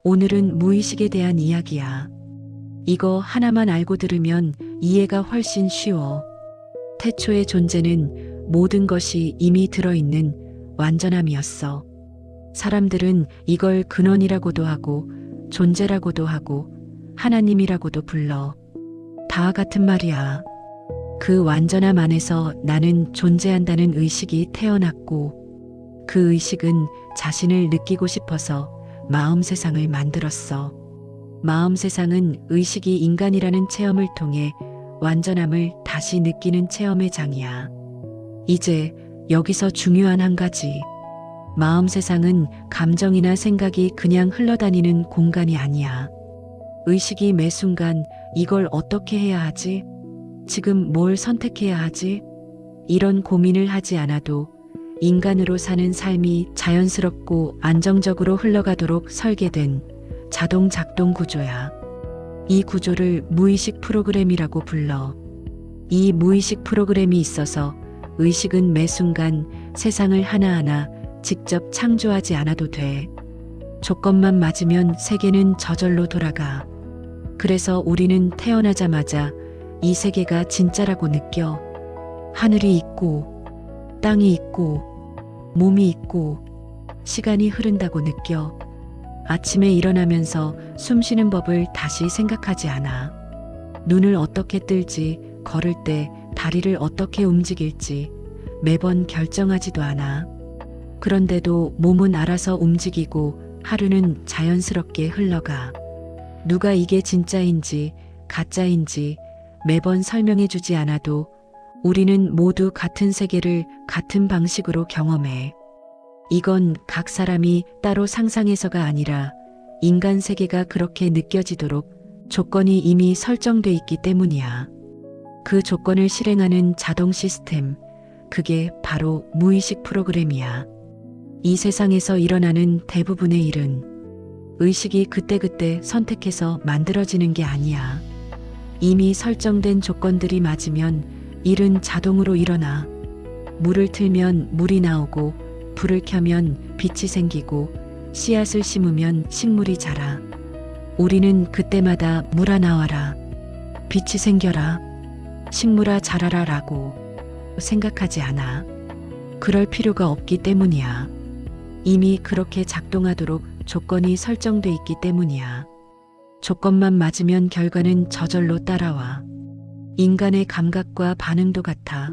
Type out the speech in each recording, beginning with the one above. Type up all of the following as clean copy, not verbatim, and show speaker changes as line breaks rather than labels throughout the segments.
오늘은 무의식에 대한 이야기야. 이거 하나만 알고 들으면 이해가 훨씬 쉬워. 태초의 존재는 모든 것이 이미 들어있는 완전함이었어. 사람들은 이걸 근원이라고도 하고 존재라고도 하고 하나님이라고도 불러. 다 같은 말이야. 그 완전함 안에서 나는 존재한다는 의식이 태어났고 그 의식은 자신을 느끼고 싶어서 마음 세상을 만들었어. 마음 세상은 의식이 인간이라는 체험을 통해 완전함을 다시 느끼는 체험의 장이야. 이제 여기서 중요한 한 가지. 마음 세상은 감정이나 생각이 그냥 흘러다니는 공간이 아니야. 의식이 매 순간 이걸 어떻게 해야 하지? 지금 뭘 선택해야 하지? 이런 고민을 하지 않아도 인간으로 사는 삶이 자연스럽고 안정적으로 흘러가도록 설계된 자동 작동 구조야. 이 구조를 무의식 프로그램이라고 불러. 이 무의식 프로그램이 있어서 의식은 매 순간 세상을 하나하나 직접 창조하지 않아도 돼. 조건만 맞으면 세계는 저절로 돌아가. 그래서 우리는 태어나자마자 이 세계가 진짜라고 느껴. 하늘이 있고, 땅이 있고, 몸이 있고, 시간이 흐른다고 느껴. 아침에 일어나면서 숨 쉬는 법을 다시 생각하지 않아. 눈을 어떻게 뜰지, 걸을 때 다리를 어떻게 움직일지 매번 결정하지도 않아. 그런데도 몸은 알아서 움직이고 하루는 자연스럽게 흘러가. 누가 이게 진짜인지 가짜인지 매번 설명해 주지 않아도 우리는 모두 같은 세계를 같은 방식으로 경험해. 이건 각 사람이 따로 상상해서가 아니라 인간 세계가 그렇게 느껴지도록 조건이 이미 설정돼 있기 때문이야. 그 조건을 실행하는 자동 시스템, 그게 바로 무의식 프로그램이야. 이 세상에서 일어나는 대부분의 일은 의식이 그때그때 선택해서 만들어지는 게 아니야. 이미 설정된 조건들이 맞으면 일은 자동으로 일어나. 물을 틀면 물이 나오고 불을 켜면 빛이 생기고 씨앗을 심으면 식물이 자라. 우리는 그때마다 물아 나와라, 빛이 생겨라, 식물아 자라라 라고 생각하지 않아. 그럴 필요가 없기 때문이야. 이미 그렇게 작동하도록 조건이 설정돼 있기 때문이야. 조건만 맞으면 결과는 저절로 따라와. 인간의 감각과 반응도 같아.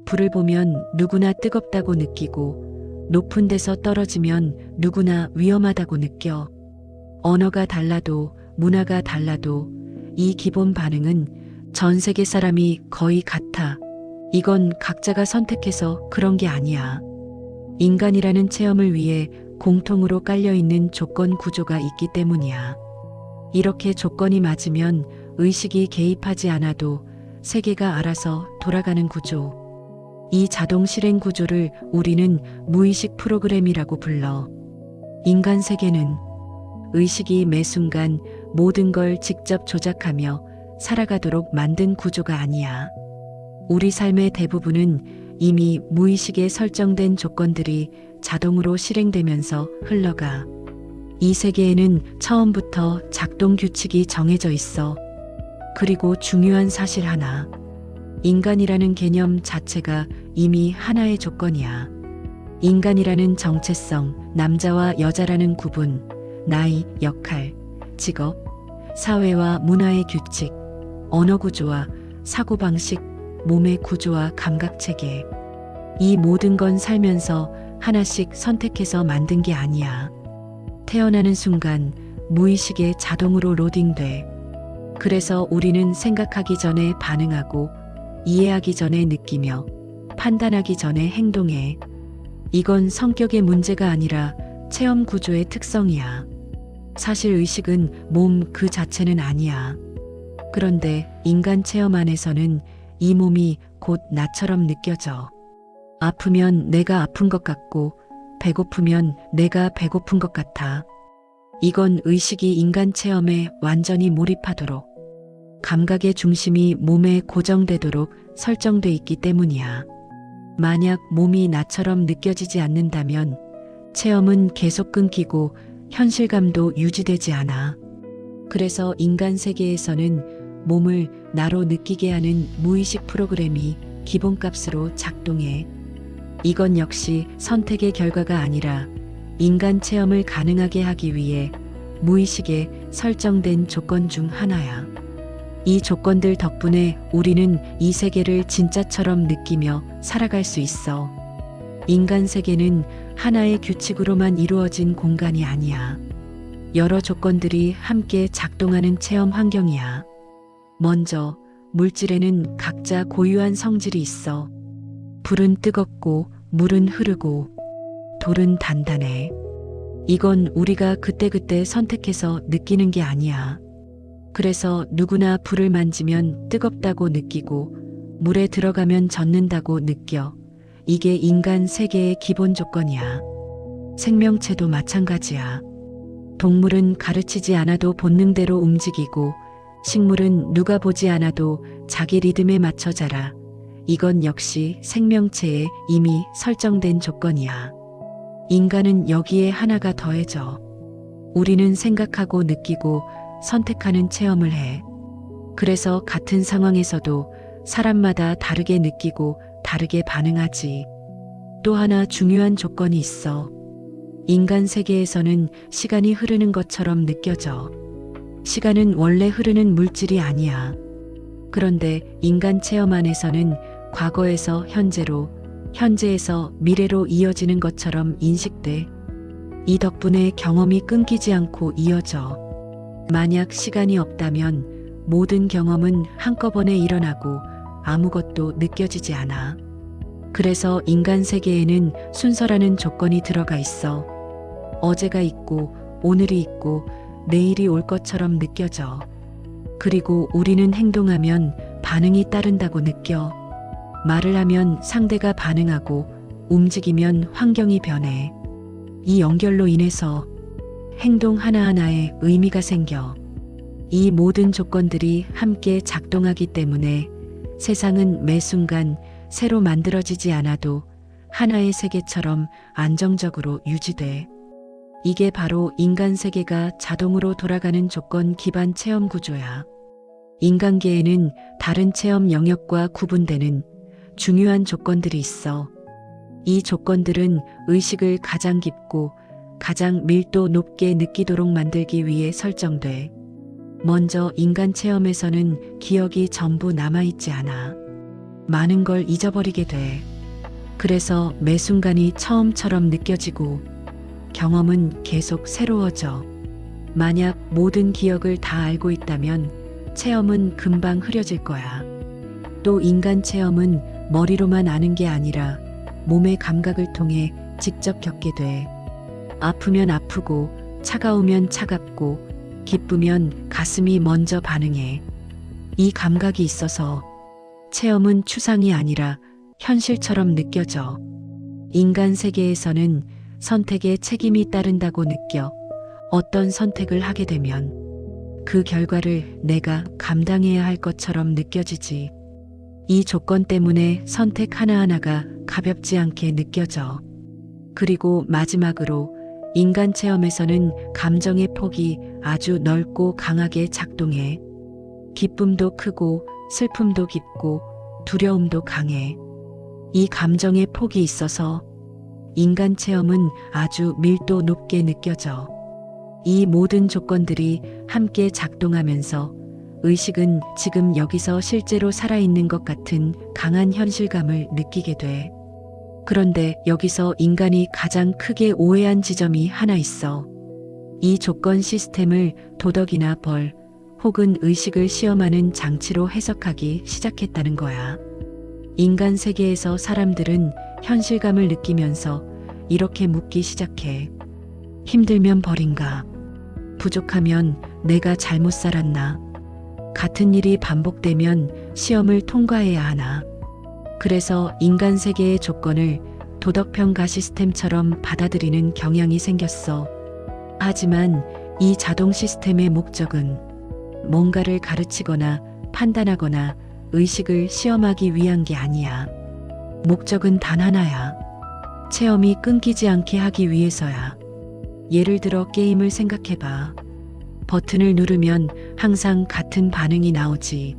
불을 보면 누구나 뜨겁다고 느끼고 높은 데서 떨어지면 누구나 위험하다고 느껴. 언어가 달라도 문화가 달라도 이 기본 반응은 전 세계 사람이 거의 같아. 이건 각자가 선택해서 그런 게 아니야. 인간이라는 체험을 위해 공통으로 깔려있는 조건 구조가 있기 때문이야. 이렇게 조건이 맞으면 의식이 개입하지 않아도 세계가 알아서 돌아가는 구조. 이 자동 실행 구조를 우리는 무의식 프로그램이라고 불러. 인간 세계는 의식이 매 순간 모든 걸 직접 조작하며 살아가도록 만든 구조가 아니야. 우리 삶의 대부분은 이미 무의식에 설정된 조건들이 자동으로 실행되면서 흘러가. 이 세계에는 처음부터 작동 규칙이 정해져 있어. 그리고 중요한 사실 하나. 인간이라는 개념 자체가 이미 하나의 조건이야. 인간이라는 정체성, 남자와 여자라는 구분, 나이, 역할, 직업, 사회와 문화의 규칙, 언어 구조와 사고방식, 몸의 구조와 감각체계. 이 모든 건 살면서 하나씩 선택해서 만든 게 아니야. 태어나는 순간 무의식에 자동으로 로딩돼. 그래서 우리는 생각하기 전에 반응하고 이해하기 전에 느끼며 판단하기 전에 행동해. 이건 성격의 문제가 아니라 체험 구조의 특성이야. 사실 의식은 몸 그 자체는 아니야. 그런데 인간 체험 안에서는 이 몸이 곧 나처럼 느껴져. 아프면 내가 아픈 것 같고 배고프면 내가 배고픈 것 같아. 이건 의식이 인간 체험에 완전히 몰입하도록 감각의 중심이 몸에 고정되도록 설정돼 있기 때문이야. 만약 몸이 나처럼 느껴지지 않는다면 체험은 계속 끊기고 현실감도 유지되지 않아. 그래서 인간 세계에서는 몸을 나로 느끼게 하는 무의식 프로그램이 기본값으로 작동해. 이건 역시 선택의 결과가 아니라 인간 체험을 가능하게 하기 위해 무의식에 설정된 조건 중 하나야. 이 조건들 덕분에 우리는 이 세계를 진짜처럼 느끼며 살아갈 수 있어. 인간 세계는 하나의 규칙으로만 이루어진 공간이 아니야. 여러 조건들이 함께 작동하는 체험 환경이야. 먼저, 물질에는 각자 고유한 성질이 있어. 불은 뜨겁고, 물은 흐르고, 돌은 단단해. 이건 우리가 그때그때 선택해서 느끼는 게 아니야. 그래서 누구나 불을 만지면 뜨겁다고 느끼고, 물에 들어가면 젖는다고 느껴. 이게 인간 세계의 기본 조건이야. 생명체도 마찬가지야. 동물은 가르치지 않아도 본능대로 움직이고, 식물은 누가 보지 않아도 자기 리듬에 맞춰 자라. 이건 역시 생명체에 이미 설정된 조건이야. 인간은 여기에 하나가 더해져. 우리는 생각하고 느끼고 선택하는 체험을 해. 그래서 같은 상황에서도 사람마다 다르게 느끼고 다르게 반응하지. 또 하나 중요한 조건이 있어. 인간 세계에서는 시간이 흐르는 것처럼 느껴져. 시간은 원래 흐르는 물질이 아니야. 그런데 인간 체험 안에서는 과거에서 현재로, 현재에서 미래로 이어지는 것처럼 인식돼. 이 덕분에 경험이 끊기지 않고 이어져. 만약 시간이 없다면 모든 경험은 한꺼번에 일어나고 아무것도 느껴지지 않아. 그래서 인간 세계에는 순서라는 조건이 들어가 있어. 어제가 있고, 오늘이 있고, 내일이 올 것처럼 느껴져. 그리고 우리는 행동하면 반응이 따른다고 느껴. 말을 하면 상대가 반응하고, 움직이면 환경이 변해. 이 연결로 인해서 행동 하나하나에 의미가 생겨. 이 모든 조건들이 함께 작동하기 때문에 세상은 매 순간 새로 만들어지지 않아도 하나의 세계처럼 안정적으로 유지돼. 이게 바로 인간 세계가 자동으로 돌아가는 조건 기반 체험 구조야. 인간계에는 다른 체험 영역과 구분되는 중요한 조건들이 있어. 이 조건들은 의식을 가장 깊고 가장 밀도 높게 느끼도록 만들기 위해 설정돼. 먼저 인간 체험에서는 기억이 전부 남아있지 않아. 많은 걸 잊어버리게 돼. 그래서 매 순간이 처음처럼 느껴지고 경험은 계속 새로워져. 만약 모든 기억을 다 알고 있다면 체험은 금방 흐려질 거야. 또 인간 체험은 머리로만 아는 게 아니라 몸의 감각을 통해 직접 겪게 돼. 아프면 아프고, 차가우면 차갑고, 기쁘면 가슴이 먼저 반응해. 이 감각이 있어서 체험은 추상이 아니라 현실처럼 느껴져. 인간 세계에서는 선택에 책임이 따른다고 느껴. 어떤 선택을 하게 되면 그 결과를 내가 감당해야 할 것처럼 느껴지지. 이 조건 때문에 선택 하나하나가 가볍지 않게 느껴져. 그리고 마지막으로 인간 체험에서는 감정의 폭이 아주 넓고 강하게 작동해. 기쁨도 크고 슬픔도 깊고 두려움도 강해. 이 감정의 폭이 있어서 인간 체험은 아주 밀도 높게 느껴져. 이 모든 조건들이 함께 작동하면서 의식은 지금 여기서 실제로 살아있는 것 같은 강한 현실감을 느끼게 돼. 그런데 여기서 인간이 가장 크게 오해한 지점이 하나 있어. 이 조건 시스템을 도덕이나 벌 혹은 의식을 시험하는 장치로 해석하기 시작했다는 거야. 인간 세계에서 사람들은 현실감을 느끼면서 이렇게 묻기 시작해. 힘들면 벌인가? 부족하면 내가 잘못 살았나? 같은 일이 반복되면 시험을 통과해야 하나? 그래서 인간 세계의 조건을 도덕평가 시스템처럼 받아들이는 경향이 생겼어. 하지만 이 자동 시스템의 목적은 뭔가를 가르치거나 판단하거나 의식을 시험하기 위한 게 아니야. 목적은 단 하나야. 체험이 끊기지 않게 하기 위해서야. 예를 들어 게임을 생각해봐. 버튼을 누르면 항상 같은 반응이 나오지.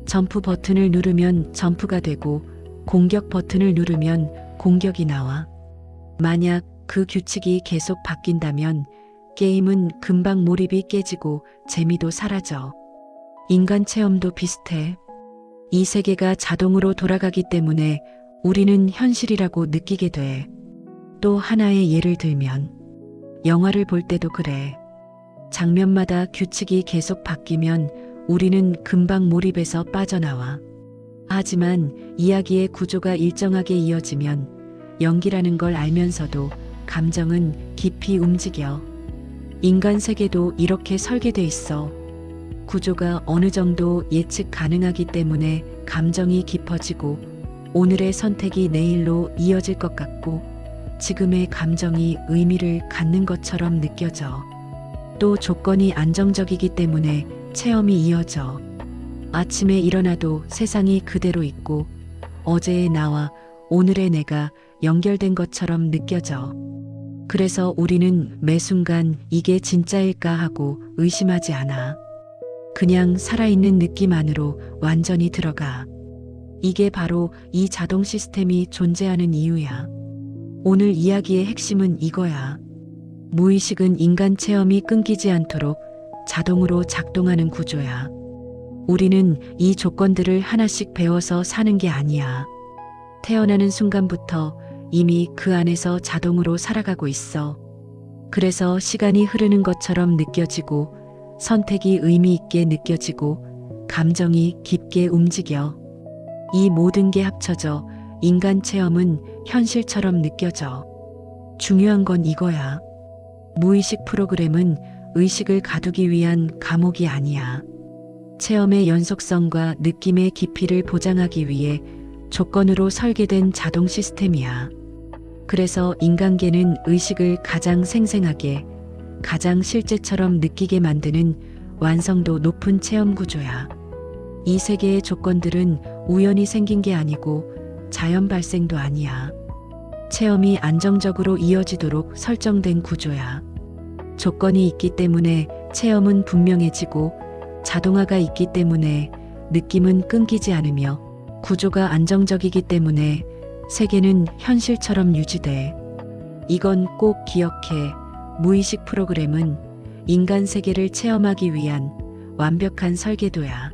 점프 버튼을 누르면 점프가 되고 공격 버튼을 누르면 공격이 나와. 만약 그 규칙이 계속 바뀐다면 게임은 금방 몰입이 깨지고 재미도 사라져. 인간 체험도 비슷해. 이 세계가 자동으로 돌아가기 때문에 우리는 현실이라고 느끼게 돼. 또 하나의 예를 들면 영화를 볼 때도 그래. 장면마다 규칙이 계속 바뀌면 우리는 금방 몰입해서 빠져나와. 하지만 이야기의 구조가 일정하게 이어지면 연기라는 걸 알면서도 감정은 깊이 움직여. 인간 세계도 이렇게 설계돼 있어. 구조가 어느 정도 예측 가능하기 때문에 감정이 깊어지고 오늘의 선택이 내일로 이어질 것 같고 지금의 감정이 의미를 갖는 것처럼 느껴져. 또 조건이 안정적이기 때문에 체험이 이어져. 아침에 일어나도 세상이 그대로 있고 어제의 나와 오늘의 내가 연결된 것처럼 느껴져. 그래서 우리는 매 순간 이게 진짜일까 하고 의심하지 않아. 그냥 살아있는 느낌 안으로 완전히 들어가. 이게 바로 이 자동 시스템이 존재하는 이유야. 오늘 이야기의 핵심은 이거야. 무의식은 인간 체험이 끊기지 않도록 자동으로 작동하는 구조야. 우리는 이 조건들을 하나씩 배워서 사는 게 아니야. 태어나는 순간부터 이미 그 안에서 자동으로 살아가고 있어. 그래서 시간이 흐르는 것처럼 느껴지고 선택이 의미 있게 느껴지고 감정이 깊게 움직여. 이 모든 게 합쳐져 인간 체험은 현실처럼 느껴져. 중요한 건 이거야. 무의식 프로그램은 의식을 가두기 위한 감옥이 아니야. 체험의 연속성과 느낌의 깊이를 보장하기 위해 조건으로 설계된 자동 시스템이야. 그래서 인간계는 의식을 가장 생생하게, 가장 실제처럼 느끼게 만드는 완성도 높은 체험 구조야. 이 세계의 조건들은 우연히 생긴 게 아니고 자연 발생도 아니야. 체험이 안정적으로 이어지도록 설정된 구조야. 조건이 있기 때문에 체험은 분명해지고 자동화가 있기 때문에 느낌은 끊기지 않으며 구조가 안정적이기 때문에 세계는 현실처럼 유지돼. 이건 꼭 기억해. 무의식 프로그램은 인간 세계를 체험하기 위한 완벽한 설계도야.